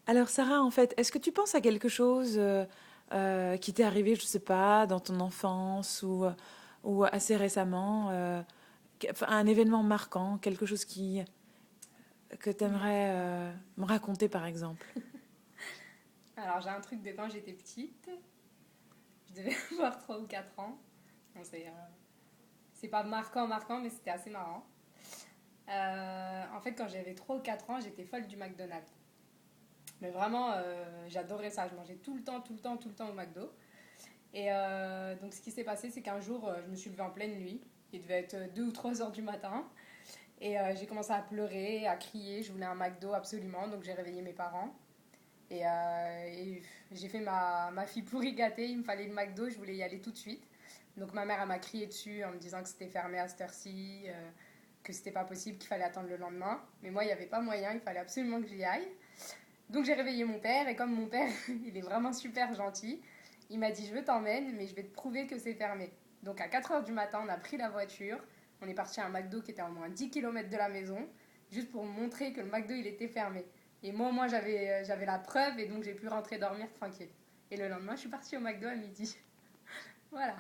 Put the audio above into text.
Alors Sarah, en fait, est-ce que tu penses à quelque chose qui t'est arrivé, je sais pas, dans ton enfance ou assez récemment, enfin, un événement marquant, quelque chose que tu aimerais Marquant. me raconter par exemple? Alors, j'ai un truc de quand j'étais petite. Je devais avoir 3 ou 4 ans. Bon, c'est pas marquant, marquant, mais c'était assez marrant. En fait, quand j'avais 3 ou 4 ans, j'étais folle du McDonald's. Mais vraiment, j'adorais ça. Je mangeais tout le temps, tout le temps, tout le temps au McDo. Et donc, ce qui s'est passé, c'est qu'un jour, je me suis levée en pleine nuit. Il devait être 2 ou 3 heures du matin. Et j'ai commencé à pleurer, à crier. Je voulais un McDo absolument. Donc, j'ai réveillé mes parents. Et j'ai fait ma fille pourri gâtée, il me fallait le McDo, je voulais y aller tout de suite. Donc ma mère, elle m'a crié dessus en me disant que c'était fermé à cette heure-ci, que c'était pas possible, qu'il fallait attendre le lendemain. Mais moi, il n'y avait pas moyen, il fallait absolument que j'y aille. Donc j'ai réveillé mon père, et comme mon père, il est vraiment super gentil, il m'a dit je t'emmène, mais je vais te prouver que c'est fermé. Donc à 4 heures du matin, on a pris la voiture, on est parti à un McDo qui était à au moins 10 km de la maison, juste pour montrer que le McDo, il était fermé. Et moi, j'avais la preuve, et donc j'ai pu rentrer dormir tranquille. Et le lendemain, je suis partie au McDo à midi. Voilà.